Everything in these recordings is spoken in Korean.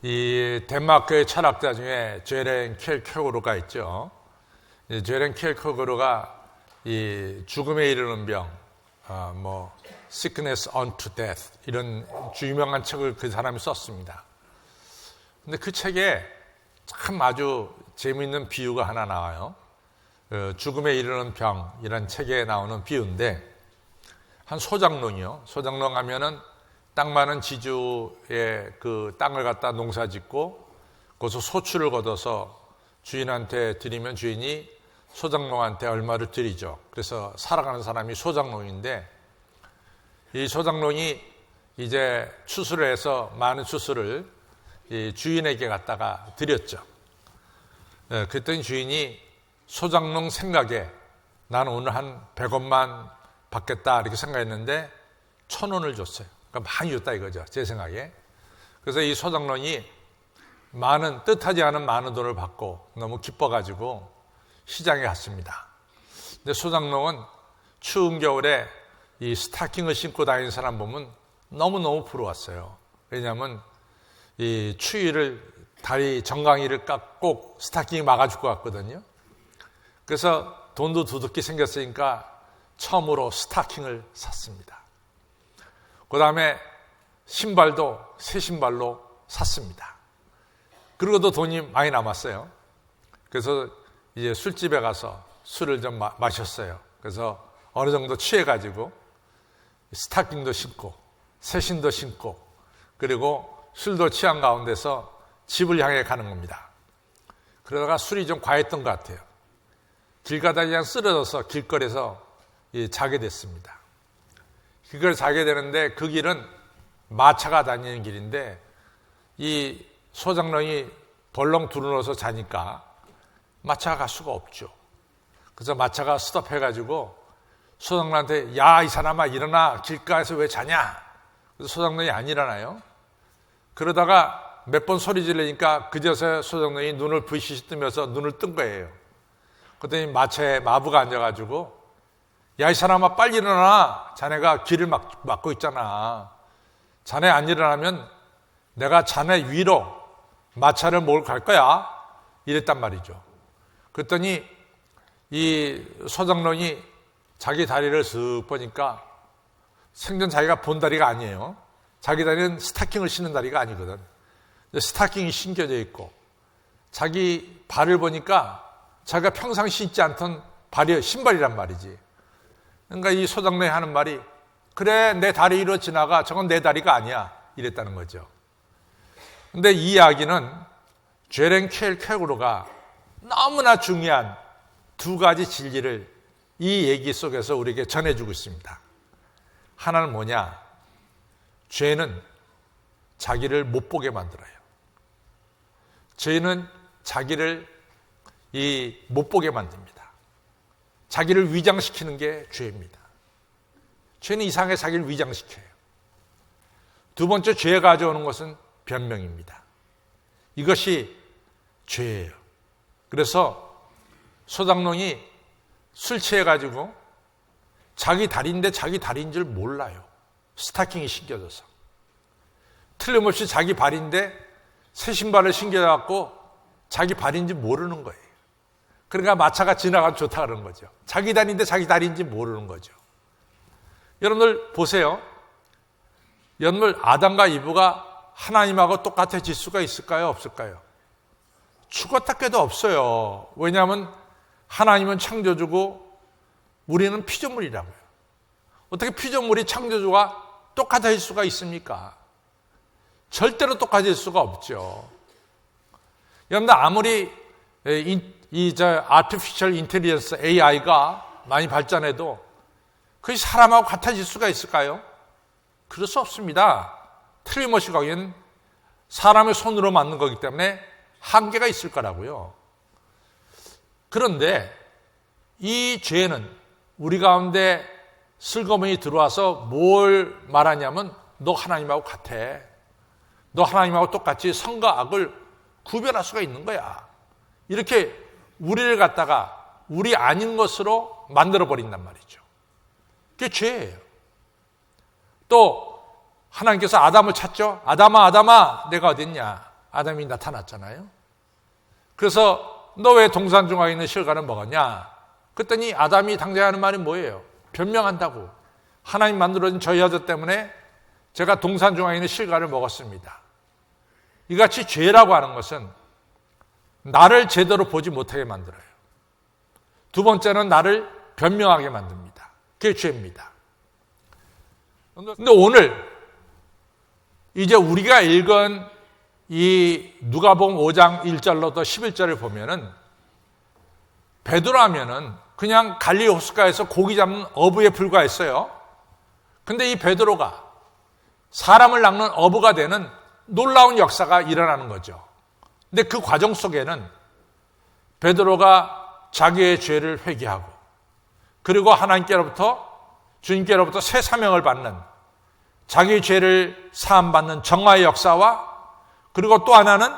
이 덴마크의 철학자 중에 제렌 킬케고르가 있죠. 제렌 킬케고르가 이 죽음에 이르는 병, Sickness unto Death 이런 유명한 책을 그 사람이 썼습니다. 근데 그 책에 참 아주 재미있는 비유가 하나 나와요. 죽음에 이르는 병이란 책에 나오는 비유인데, 한 소작농이요. 소작농 하면은 땅 많은 지주의 그 땅을 갖다 농사 짓고 거기서 소출을 걷어서 주인한테 드리면 주인이 소작농한테 얼마를 드리죠. 그래서 살아가는 사람이 소작농인데, 이 소작농이 이제 추수를 해서 많은 추수를 이 주인에게 갖다가 드렸죠. 그랬더니 주인이 소작농 생각에 나는 오늘 한 100원만 받겠다 이렇게 생각했는데 1,000원을 줬어요. 그러니까 많이 줬다 이거죠, 제 생각에. 그래서 이 소작농이 뜻하지 않은 많은 돈을 받고 너무 기뻐가지고 시장에 갔습니다. 근데 소작농은 추운 겨울에 이 스타킹을 신고 다니는 사람 보면 너무너무 부러웠어요. 왜냐하면 이 추위를 다리 정강이를 꼭 스타킹이 막아줄 것 같거든요. 그래서 돈도 두둑히 생겼으니까 처음으로 스타킹을 샀습니다. 그 다음에 신발도 새 신발로 샀습니다. 그리고도 돈이 많이 남았어요. 그래서 이제 술집에 가서 술을 좀 마셨어요. 그래서 어느 정도 취해가지고 스타킹도 신고 새 신도 신고 그리고 술도 취한 가운데서 집을 향해 가는 겁니다. 그러다가 술이 좀 과했던 것 같아요. 길 가다 그냥 쓰러져서 길거리에서 자게 됐습니다. 그걸 자게 되는데 그 길은 마차가 다니는 길인데 이 소장농이 벌렁 두루누워서 자니까 마차가 갈 수가 없죠. 그래서 마차가 스톱해가지고 소장농한테 야, 이 사람아 일어나, 길가에서 왜 자냐? 그래서 소장농이 안 일어나요. 그러다가 몇 번 소리 지르니까 그제서야 소장농이 눈을 부시시 뜨면서 눈을 뜬 거예요. 그랬더니 마차에 마부가 앉아가지고 야, 이 사람아 빨리 일어나. 자네가 길을 막고 있잖아. 자네 안 일어나면 내가 자네 위로 마차를 몰고 갈 거야. 이랬단 말이죠. 그랬더니 이 소장농이 자기 다리를 쓱 보니까 생전 자기가 본 다리가 아니에요. 자기 다리는 스타킹을 신는 다리가 아니거든. 스타킹이 신겨져 있고 자기 발을 보니까 자기가 평상 신지 않던 신발이란 말이지. 그러니까 이 소장농이 하는 말이 그래 내 다리 위로 지나가. 저건 내 다리가 아니야. 이랬다는 거죠. 근데 이 이야기는 제렌 킬케고르가 너무나 중요한 두 가지 진리를 이 얘기 속에서 우리에게 전해주고 있습니다. 하나는 뭐냐? 죄는 자기를 못 보게 만들어요. 죄는 자기를 못 보게 만듭니다. 자기를 위장시키는 게 죄입니다. 죄는 이상하게 자기를 위장시켜요. 두 번째 죄가 가져오는 것은 변명입니다. 이것이 죄예요. 그래서 소장농이 술 취해가지고 자기 다리인데 자기 다리인 줄 몰라요. 스타킹이 신겨져서. 틀림없이 자기 발인데 새 신발을 신겨갖고 자기 발인지 모르는 거예요. 그러니까 마차가 지나가도 좋다 그러는 거죠. 자기 다리인데 자기 다리인지 모르는 거죠. 여러분들 보세요. 여러분들 아담과 이브가 하나님하고 똑같아질 수가 있을까요? 없을까요? 죽었다 깨도 없어요. 왜냐하면 하나님은 창조주고 우리는 피조물이라고요. 어떻게 피조물이 창조주와 똑같아질 수가 있습니까? 절대로 똑같아질 수가 없죠. 여러분들 아무리 artificial intelligence AI가 많이 발전해도 그것이 사람하고 같아질 수가 있을까요? 그럴 수 없습니다. 틀림없이 거기는 사람의 손으로 만든 거기 때문에 한계가 있을 거라고요. 그런데 이 죄는 우리 가운데 슬그머니 들어와서 뭘 말하냐면 너 하나님하고 같아. 너 하나님하고 똑같이 선과 악을 구별할 수가 있는 거야. 이렇게 우리를 갖다가 우리 아닌 것으로 만들어버린단 말이죠. 그게 죄예요. 또 하나님께서 아담을 찾죠. 아담아 내가 어딨냐. 아담이 나타났잖아요. 그래서 너 왜 동산 중앙에 있는 실과를 먹었냐? 그랬더니 아담이 당장 하는 말이 뭐예요? 변명한다고. 하나님 만들어진 저 여자 때문에 제가 동산 중앙에 있는 실과를 먹었습니다. 이같이 죄라고 하는 것은 나를 제대로 보지 못하게 만들어요. 두 번째는 나를 변명하게 만듭니다. 그게 죄입니다. 근데 오늘 이제 우리가 읽은 이 누가복음 5장 1절로부터 11절을 보면은 베드로라면은 그냥 갈릴리 호숫가에서 고기 잡는 어부에 불과했어요. 근데 이 베드로가 사람을 낚는 어부가 되는 놀라운 역사가 일어나는 거죠. 근데 그 과정 속에는 베드로가 자기의 죄를 회개하고 그리고 하나님께로부터 주님께로부터 새 사명을 받는 자기의 죄를 사함받는 정화의 역사와 그리고 또 하나는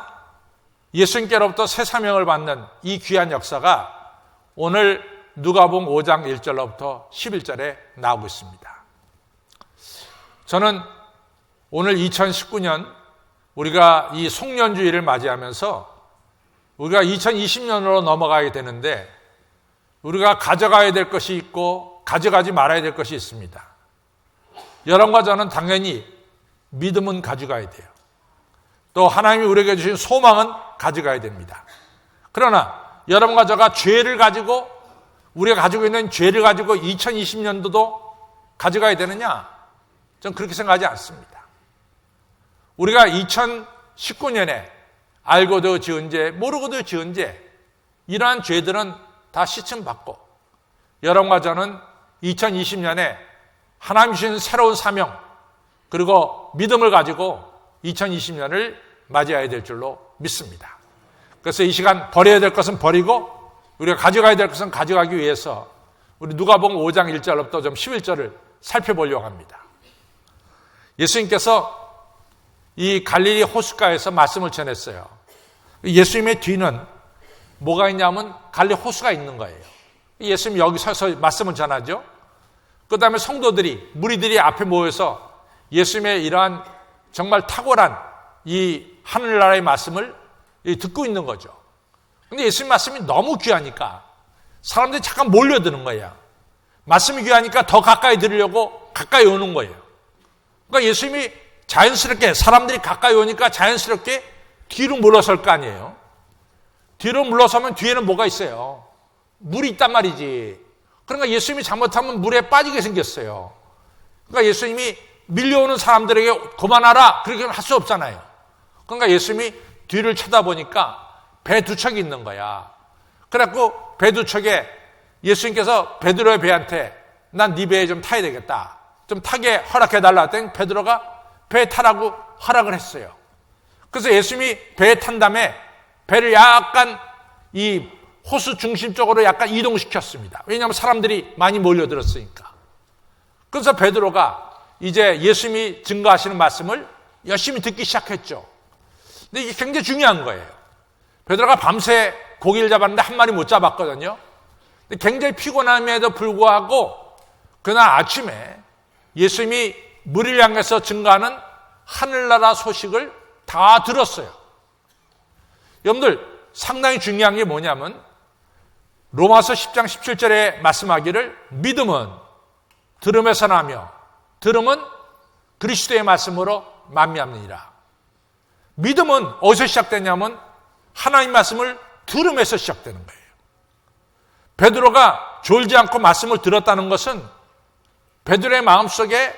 예수님께로부터 새 사명을 받는 이 귀한 역사가 오늘 누가복음 5장 1절로부터 11절에 나오고 있습니다. 저는 오늘 2019년 우리가 이 송년주일을 맞이하면서 우리가 2020년으로 넘어가게 되는데 우리가 가져가야 될 것이 있고 가져가지 말아야 될 것이 있습니다. 여러분과 저는 당연히 믿음은 가져가야 돼요. 또 하나님이 우리에게 주신 소망은 가져가야 됩니다. 그러나 여러분과 저가 죄를 가지고 우리가 가지고 있는 죄를 가지고 2020년도도 가져가야 되느냐? 저는 그렇게 생각하지 않습니다. 우리가 2019년에 알고도 지은 죄, 모르고도 지은 죄 이러한 죄들은 다 시침받고 여러분과 저는 2020년에 하나님 주신 새로운 사명 그리고 믿음을 가지고 2020년을 맞이해야 될 줄로 믿습니다. 그래서 이 시간 버려야 될 것은 버리고 우리가 가져가야 될 것은 가져가기 위해서 우리 누가복음 5장 1절부터 좀 11절을 살펴보려고 합니다. 예수님께서 이 갈릴리 호숫가에서 말씀을 전했어요. 예수님의 뒤는 뭐가 있냐면 갈릴리 호수가 있는 거예요. 예수님이 여기 서서 말씀을 전하죠. 그 다음에 성도들이 무리들이 앞에 모여서 예수님의 이러한 정말 탁월한 이 하늘나라의 말씀을 듣고 있는 거죠. 근데 예수님 말씀이 너무 귀하니까 사람들이 잠깐 몰려드는 거야. 말씀이 귀하니까 더 가까이 들으려고 가까이 오는 거예요. 그러니까 예수님이 자연스럽게 사람들이 가까이 오니까 자연스럽게 뒤로 물러설 거 아니에요. 뒤로 물러서면 뒤에는 뭐가 있어요? 물이 있단 말이지. 그러니까 예수님이 잘못하면 물에 빠지게 생겼어요. 그러니까 예수님이 밀려오는 사람들에게 그만하라 그렇게 할 수 없잖아요. 그러니까 예수님이 뒤를 쳐다보니까 배 두 척이 있는 거야. 그래갖고 배 두 척에 예수님께서 베드로의 배한테 난 네 배에 좀 타야 되겠다. 좀 타게 허락해달라 했더니 베드로가 배에 타라고 허락을 했어요. 그래서 예수님이 배에 탄 다음에 배를 약간 이 호수 중심 쪽으로 약간 이동시켰습니다. 왜냐하면 사람들이 많이 몰려들었으니까. 그래서 베드로가 이제 예수님이 증거하시는 말씀을 열심히 듣기 시작했죠. 근데 이게 굉장히 중요한 거예요. 베드로가 밤새 고기를 잡았는데 한 마리 못 잡았거든요. 근데 굉장히 피곤함에도 불구하고 그날 아침에 예수님이 무리를 향해서 증거하는 하늘나라 소식을 다 들었어요. 여러분들 상당히 중요한 게 뭐냐면 로마서 10장 17절에 말씀하기를 믿음은 들음에서 나며 들음은 그리스도의 말씀으로 만미합니다. 믿음은 어디서 시작되냐면 하나님 말씀을 들음에서 시작되는 거예요. 베드로가 졸지 않고 말씀을 들었다는 것은 베드로의 마음속에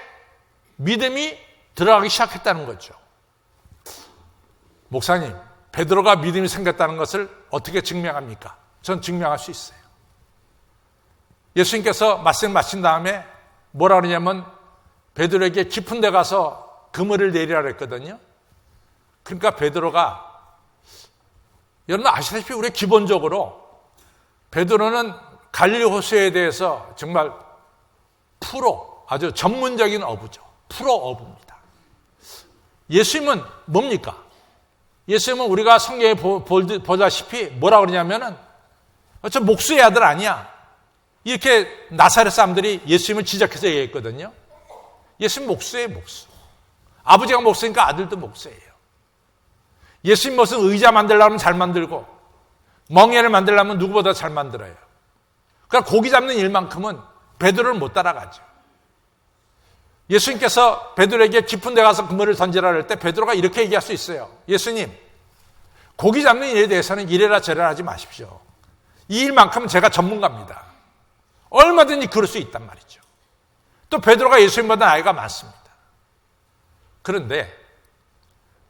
믿음이 들어가기 시작했다는 거죠. 목사님, 베드로가 믿음이 생겼다는 것을 어떻게 증명합니까? 전 증명할 수 있어요. 예수님께서 말씀 마친 다음에 뭐라 그러냐면 베드로에게 깊은 데 가서 그물을 내리라 그랬거든요. 그러니까 베드로가 여러분 아시다시피 우리 기본적으로 베드로는 갈릴리 호수에 대해서 정말 프로, 아주 전문적인 어부죠. 프로 어부입니다. 예수님은 뭡니까? 예수님은 우리가 성경에 보다시피 뭐라 그러냐면은 저 목수의 아들 아니야. 이렇게 나사렛 사람들이 예수님을 지적해서 얘기했거든요. 예수님 목수예요, 목수. 아버지가 목수니까 아들도 목수예요. 예수님 무슨 의자 만들려면 잘 만들고 멍에를 만들려면 누구보다 잘 만들어요. 그러니까 고기 잡는 일만큼은 베드로를 못 따라가죠. 예수님께서 베드로에게 깊은 데 가서 그물을 던지라 할 때 베드로가 이렇게 얘기할 수 있어요. 예수님, 고기 잡는 일에 대해서는 이래라 저래라 하지 마십시오. 이 일만큼은 제가 전문가입니다. 얼마든지 그럴 수 있단 말이죠. 또 베드로가 예수님보다 나이가 많습니다. 그런데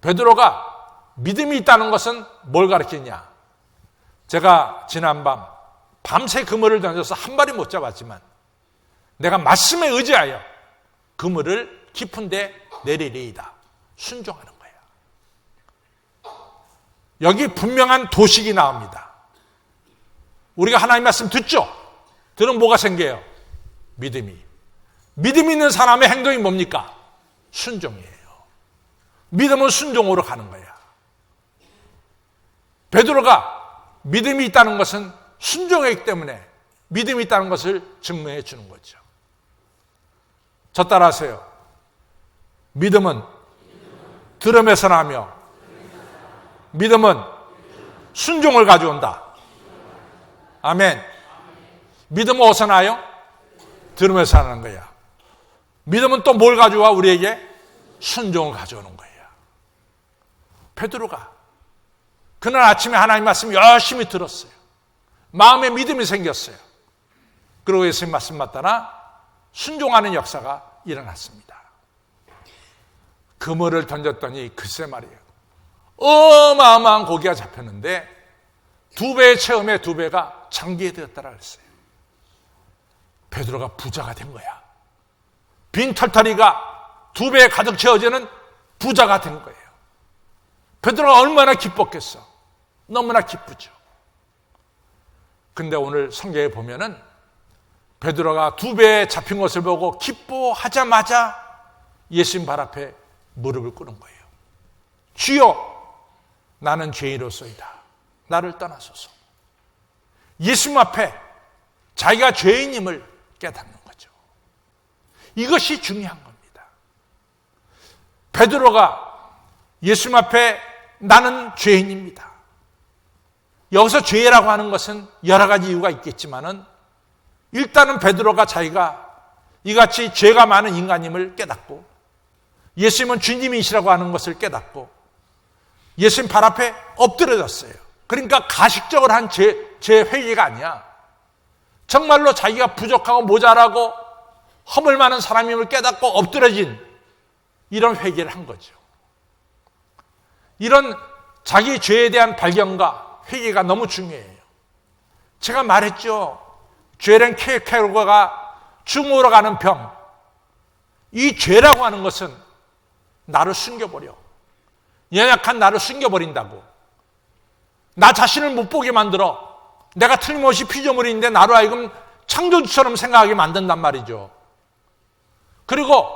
베드로가 믿음이 있다는 것은 뭘 가르치냐? 제가 지난밤 밤새 그물을 던져서 한 마리 못 잡았지만 내가 말씀에 의지하여 그물을 깊은 데 내리리이다. 순종하는 거예요. 여기 분명한 도식이 나옵니다. 우리가 하나님 말씀 듣죠? 들으면 뭐가 생겨요? 믿음이. 믿음 있는 사람의 행동이 뭡니까? 순종이에요. 믿음은 순종으로 가는 거야. 베드로가 믿음이 있다는 것은 순종이기 때문에 믿음이 있다는 것을 증명해 주는 거죠. 저 따라하세요. 믿음은 들음에서 나며 믿음은 순종을 가져온다. 아멘. 믿음은 어디서 나요? 들음에서 나는 거야. 믿음은 또 뭘 가져와 우리에게? 순종을 가져오는 거예요. 베드로가 그날 아침에 하나님 말씀 열심히 들었어요. 마음에 믿음이 생겼어요. 그리고 예수님 말씀 맞따라 순종하는 역사가 일어났습니다. 그물을 던졌더니 글쎄 말이에요. 어마어마한 고기가 잡혔는데 2배의 체험에 2배가 장기되었다라 그랬어요. 베드로가 부자가 된 거야. 빈 털터리가 2배에 가득 채워지는 부자가 된 거예요. 베드로가 얼마나 기뻤겠어. 너무나 기쁘죠. 근데 오늘 성경에 보면은 베드로가 2배에 잡힌 것을 보고 기뻐하자마자 예수님 발 앞에 무릎을 꿇은 거예요. 주여, 나는 죄인으로소이다. 나를 떠나소서. 예수님 앞에 자기가 죄인임을 깨닫는 거죠. 이것이 중요한 겁니다. 베드로가 예수님 앞에 나는 죄인입니다. 여기서 죄라고 하는 것은 여러 가지 이유가 있겠지만은 일단은 베드로가 자기가 이같이 죄가 많은 인간임을 깨닫고 예수님은 주님이시라고 하는 것을 깨닫고 예수님 발 앞에 엎드려졌어요. 그러니까 가식적으로 한 죄 회개가 아니야. 정말로 자기가 부족하고 모자라고 허물 많은 사람임을 깨닫고 엎드려진 이런 회개를 한 거죠. 이런 자기 죄에 대한 발견과 회개가 너무 중요해요. 제가 말했죠. 죄는 킬케로가 중으로 가는 병. 이 죄라고 하는 것은 나를 숨겨버려. 연약한 나를 숨겨버린다고. 나 자신을 못 보게 만들어. 내가 틀림없이 피조물인데 나로 하여금 창조주처럼 생각하게 만든단 말이죠. 그리고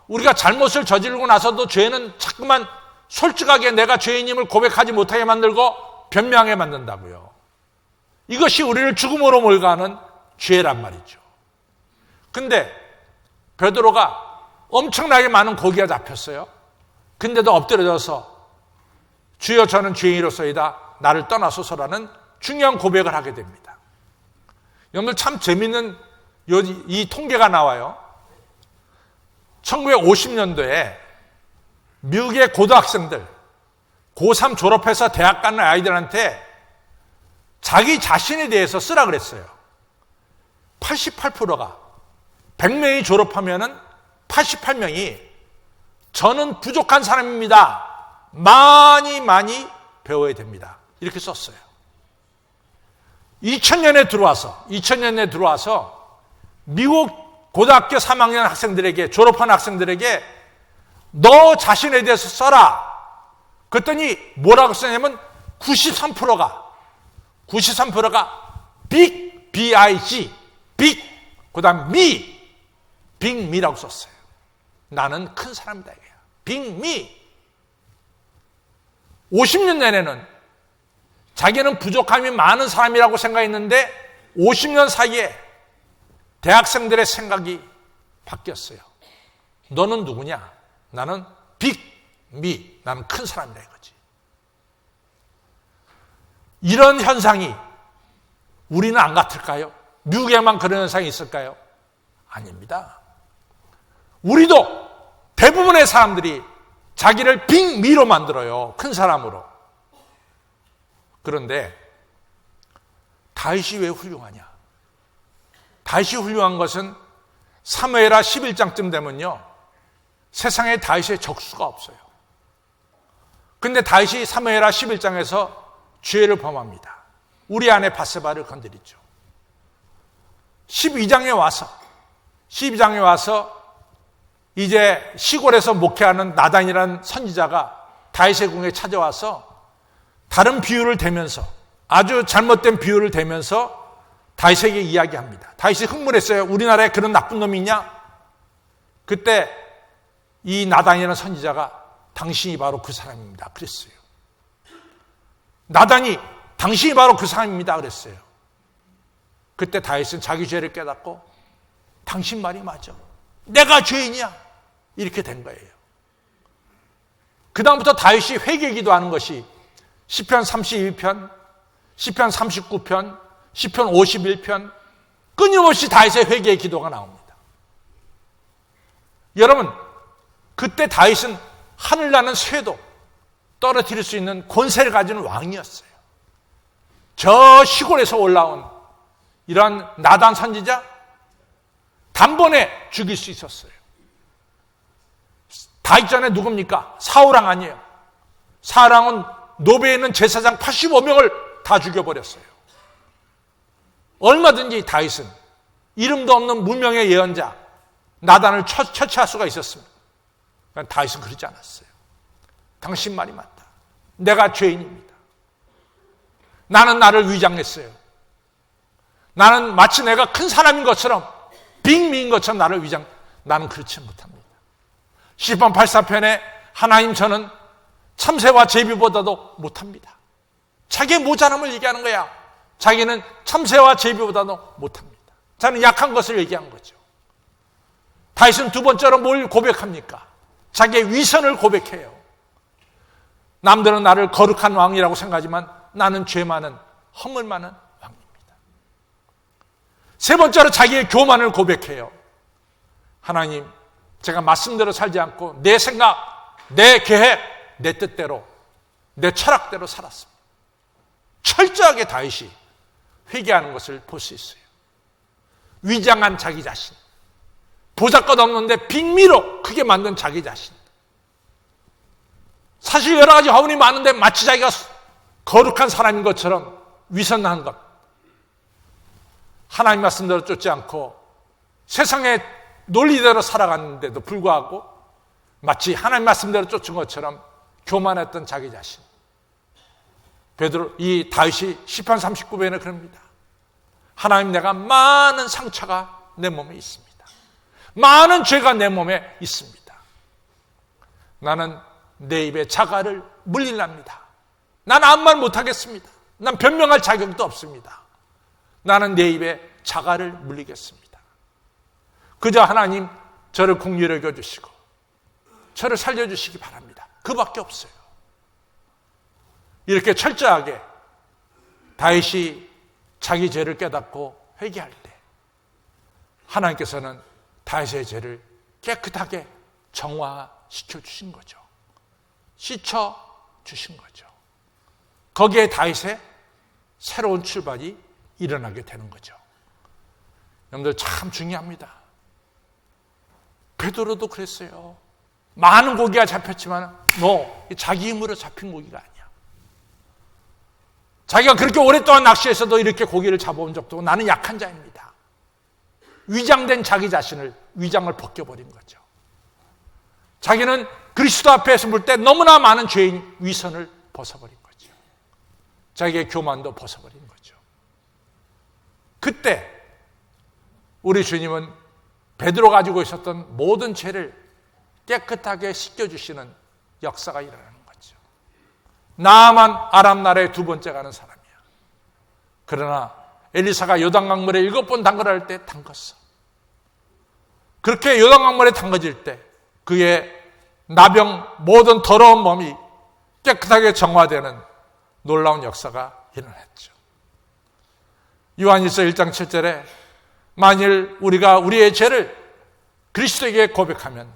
우리가 잘못을 저지르고 나서도 죄는 자꾸만 솔직하게 내가 죄인임을 고백하지 못하게 만들고 변명하게 만든다고요. 이것이 우리를 죽음으로 몰아가는 죄란 말이죠. 근데 베드로가 엄청나게 많은 고기가 잡혔어요. 근데도 엎드려져서 주여 저는 죄인으로서이다. 나를 떠나소서라는 중요한 고백을 하게 됩니다. 여러분 참 재미있는 이 통계가 나와요. 1950년도에 미국의 고등학생들 고3 졸업해서 대학 가는 아이들한테 자기 자신에 대해서 쓰라 그랬어요. 88%가 100명이 졸업하면은 88명이 저는 부족한 사람입니다. 많이 배워야 됩니다. 이렇게 썼어요. 2000년에 들어와서 미국 고등학교 3학년 학생들에게 졸업한 학생들에게 너 자신에 대해서 써라. 그랬더니 뭐라고 쓰냐면 93%가 big, B-I-G, big, 그 다음 me, big me라고 썼어요. 나는 큰 사람이다. big me. 50년 전에는 자기는 부족함이 많은 사람이라고 생각했는데 50년 사이에 대학생들의 생각이 바뀌었어요. 너는 누구냐? 나는 big me, 나는 큰 사람이다 이거지. 이런 현상이 우리는 안 같을까요? 미국에만 그런 현상이 있을까요? 아닙니다. 우리도 대부분의 사람들이 자기를 빅미로 만들어요. 큰 사람으로. 그런데 다윗이 왜 훌륭하냐? 다윗이 훌륭한 것은 사무엘하 11장쯤 되면요, 세상에 다윗의 적수가 없어요. 근데 다윗이 사무엘하 11장에서 죄를 범합니다. 우리 아내 바세바를 건드리죠. 12장에 와서 이제 시골에서 목회하는 나단이라는 선지자가 다윗의 궁에 찾아와서 다른 비유를 대면서, 아주 잘못된 비유를 대면서 다윗에게 이야기합니다. 다윗이 흥분했어요. 우리나라에 그런 나쁜 놈이 있냐? 그때 이 나단이라는 선지자가 당신이 바로 그 사람입니다 그랬어요. 나단이 당신이 바로 그 사람입니다 그랬어요. 그때 다윗은 자기 죄를 깨닫고 당신 말이 맞아, 내가 죄인이야, 이렇게 된 거예요. 그 다음부터 다윗이 회개기도 하는 것이 시편 32편, 시편 39편, 시편 51편, 끊임없이 다윗의 회개의 기도가 나옵니다. 여러분, 그때 다윗은 하늘나는 쇠도 떨어뜨릴 수 있는 권세를 가진 왕이었어요. 저 시골에서 올라온 이런 나단 선지자 단번에 죽일 수 있었어요. 다윗 전에 누굽니까? 사울왕 아니에요. 사울왕은 노베에 있는 제사장 85명을 다 죽여버렸어요. 얼마든지 다윗은 이름도 없는 무명의 예언자 나단을 처치할 수가 있었습니다. 다윗은 그러지 않았어요. 당신 말이 맞다, 내가 죄인입니다. 나는 나를 위장했어요. 나는 마치 내가 큰 사람인 것처럼, 빅미인 것처럼 나는 그렇지 못합니다. 시편 84편에 하나님, 저는 참새와 제비보다도 못합니다. 자기의 모자람을 얘기하는 거야. 자기는 참새와 제비보다도 못합니다. 저는 약한 것을 얘기한 거죠. 다윗은 두 번째로 뭘 고백합니까? 자기의 위선을 고백해요. 남들은 나를 거룩한 왕이라고 생각하지만 나는 죄 많은, 허물 많은 왕입니다. 세 번째로 자기의 교만을 고백해요. 하나님, 제가 말씀대로 살지 않고 내 생각, 내 계획, 내 뜻대로, 내 철학대로 살았습니다. 철저하게 다윗이 회개하는 것을 볼 수 있어요. 위장한 자기 자신, 보잘것없는데 빅미로 크게 만든 자기 자신. 사실 여러 가지 허물이 많은데 마치 자기가 거룩한 사람인 것처럼 위선한 것. 하나님 말씀대로 쫓지 않고 세상의 논리대로 살아갔는데도 불구하고 마치 하나님 말씀대로 쫓은 것처럼 교만했던 자기 자신. 이 다윗이 시편 39편에 그럽니다. 하나님, 내가 많은 상처가 내 몸에 있습니다. 많은 죄가 내 몸에 있습니다. 나는 내 입에 자갈을 물리랍니다. 나는 아무 말 못하겠습니다. 난 변명할 자격도 없습니다. 나는 내 입에 자갈을 물리겠습니다. 그저 하나님, 저를 긍휼히 여겨주시고 저를 살려주시기 바랍니다. 그밖에 없어요. 이렇게 철저하게 다윗이 자기 죄를 깨닫고 회개할 때 하나님께서는 다윗의 죄를 깨끗하게 정화시켜 주신 거죠. 씻어 주신 거죠. 거기에 다윗의 새로운 출발이 일어나게 되는 거죠. 여러분들 참 중요합니다. 베드로도 그랬어요. 많은 고기가 잡혔지만 자기 힘으로 잡힌 고기가 아니야. 자기가 그렇게 오랫동안 낚시해서도 이렇게 고기를 잡아온 적도 없고 나는 약한 자입니다. 위장된 자기 자신을 위장을 벗겨버린 거죠. 자기는 그리스도 앞에서 볼 때 너무나 많은 죄인 위선을 벗어버린 거죠. 자기의 교만도 벗어버린 거죠. 그때 우리 주님은 베드로 가지고 있었던 모든 죄를 깨끗하게 씻겨주시는 역사가 일어나는 거죠. 나만 아람 나라의 두 번째 가는 사람이야. 그러나 엘리사가 요단강물에 7번 담그라 때 담갔어. 그렇게 요단강물에 담가질 때 그의 나병 모든 더러운 몸이 깨끗하게 정화되는 놀라운 역사가 일어났죠. 요한일서 1장 7절에 만일 우리가 우리의 죄를 그리스도에게 고백하면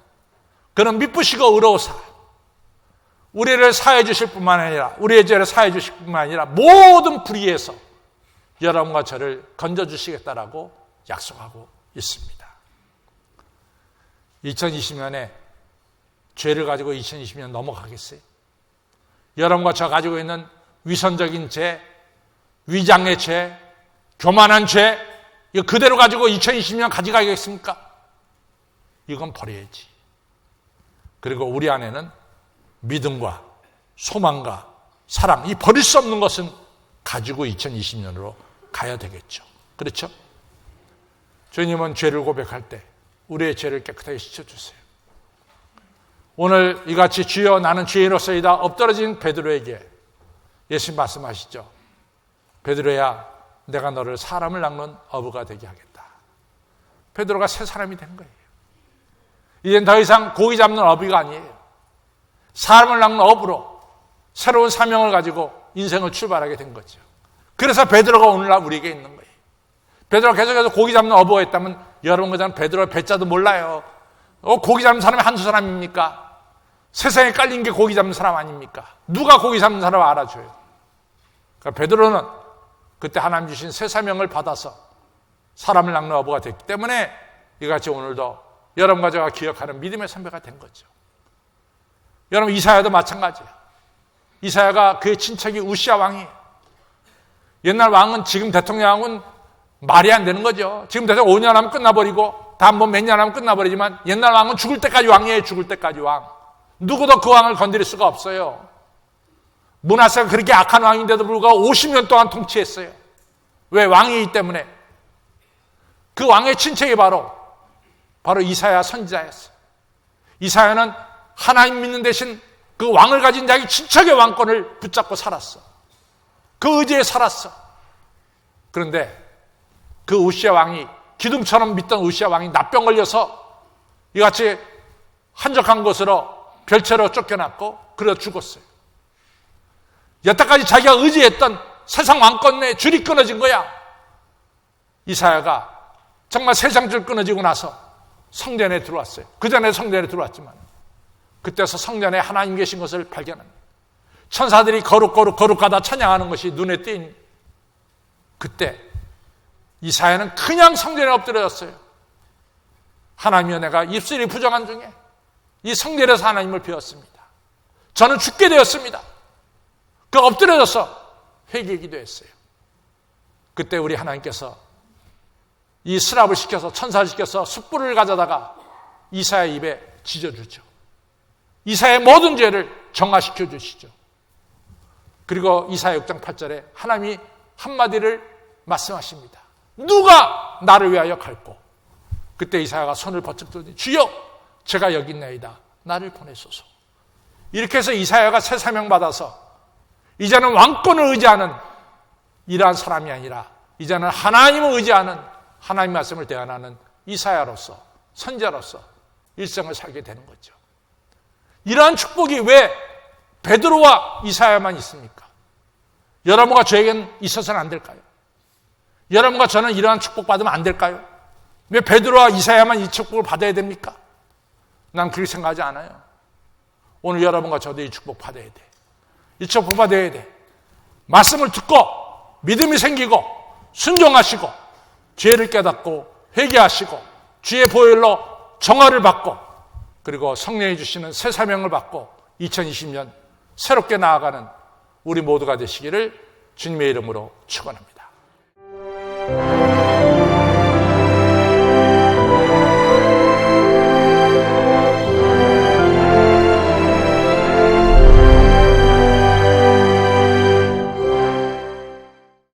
그는 미쁘시고 의로우사 우리를 사해 주실 뿐만 아니라 우리의 죄를 사해 주실 뿐만 아니라 모든 불의에서 여러분과 저를 건져 주시겠다라고 약속하고 있습니다. 2020년에 죄를 가지고 2020년 넘어가겠어요? 여러분과 저 가지고 있는 위선적인 죄, 위장의 죄, 교만한 죄, 이거 그대로 가지고 2020년 가져가겠습니까? 이건 버려야지. 그리고 우리 안에는 믿음과 소망과 사랑, 이 버릴 수 없는 것은 가지고 2020년으로 가야 되겠죠. 그렇죠? 주님은 죄를 고백할 때 우리의 죄를 깨끗하게 씻어주세요. 오늘 이같이 주여 나는 죄인으로서이다 엎드러진 베드로에게 예수님 말씀하시죠. 베드로야 내가 너를 사람을 낚는 어부가 되게 하겠다. 베드로가 새 사람이 된 거예요. 이젠 더 이상 고기 잡는 어부가 아니에요. 사람을 낚는 어부로 새로운 사명을 가지고 인생을 출발하게 된 거죠. 그래서 베드로가 오늘날 우리에게 있는 거예요. 베드로가 계속해서 고기 잡는 어부가 있다면 여러분 그냥 베드로의 배자도 몰라요. 고기 잡는 사람이 한두 사람입니까? 세상에 깔린 게 고기 잡는 사람 아닙니까? 누가 고기 잡는 사람을 알아줘요? 그러니까 베드로는 그때 하나님 주신 새 사명을 받아서 사람을 낚는 어부가 됐기 때문에 이같이 오늘도 여러분과 제가 기억하는 믿음의 선배가 된 거죠. 여러분 이사야도 마찬가지예요. 이사야가 그의 친척이 우시야 왕이에요. 옛날 왕은 지금 대통령은 말이 안 되는 거죠. 지금 대통령 5년 하면 끝나버리고 다음 몇 년 하면 끝나버리지만 옛날 왕은 죽을 때까지 왕이에요. 죽을 때까지 왕. 누구도 그 왕을 건드릴 수가 없어요. 므낫세가 그렇게 악한 왕인데도 불구하고 50년 동안 통치했어요. 왜? 왕이기 때문에. 그 왕의 친척이 바로 이사야 선지자였어요. 이사야는 하나님 믿는 대신 그 왕을 가진 자기 친척의 왕권을 붙잡고 살았어. 그 의지에 살았어. 그런데 그 우시야 왕이 기둥처럼 믿던 우시야 왕이 납병 걸려서 이같이 한적한 곳으로 별채로 쫓겨났고 그래 죽었어요. 여태까지 자기가 의지했던 세상 왕권에 줄이 끊어진 거야. 이사야가 정말 세상 줄 끊어지고 나서 성전에 들어왔어요. 그 전에 성전에 들어왔지만 그때서 성전에 하나님 계신 것을 발견합니다. 천사들이 거룩하다 찬양하는 것이 눈에 띄인 그때 이사야는 그냥 성전에 엎드려졌어요. 하나님이여 내가 입술이 부정한 중에 이 성전에서 하나님을 배웠습니다. 저는 죽게 되었습니다. 그 엎드려져서 회개 기도했어요. 그때 우리 하나님께서 이 스랍을 시켜서 천사를 시켜서 숯불을 가져다가 이사야 입에 지져주죠. 이사야의 모든 죄를 정화시켜 주시죠. 그리고 이사야 6장 8절에 하나님이 한마디를 말씀하십니다. 누가 나를 위하여 갈고? 그때 이사야가 손을 번쩍 들더니 주여 제가 여기 있나이다. 나를 보내소서. 이렇게 해서 이사야가 새 사명 받아서 이제는 왕권을 의지하는 이러한 사람이 아니라 이제는 하나님을 의지하는 하나님 말씀을 대안하는 이사야로서 선지자로서 일생을 살게 되는 거죠. 이러한 축복이 왜 베드로와 이사야만 있습니까? 여러분과 저에게는 있어서는 안 될까요? 여러분과 저는 이러한 축복 받으면 안 될까요? 왜 베드로와 이사야만 이 축복을 받아야 됩니까? 난 그렇게 생각하지 않아요. 오늘 여러분과 저도 이 축복 받아야 돼. 이 축복 받아야 돼. 말씀을 듣고 믿음이 생기고 순종하시고 죄를 깨닫고 회개하시고 주의 보혈로 정화를 받고 그리고 성령이 주시는 새 사명을 받고 2020년 새롭게 나아가는 우리 모두가 되시기를 주님의 이름으로 축원합니다.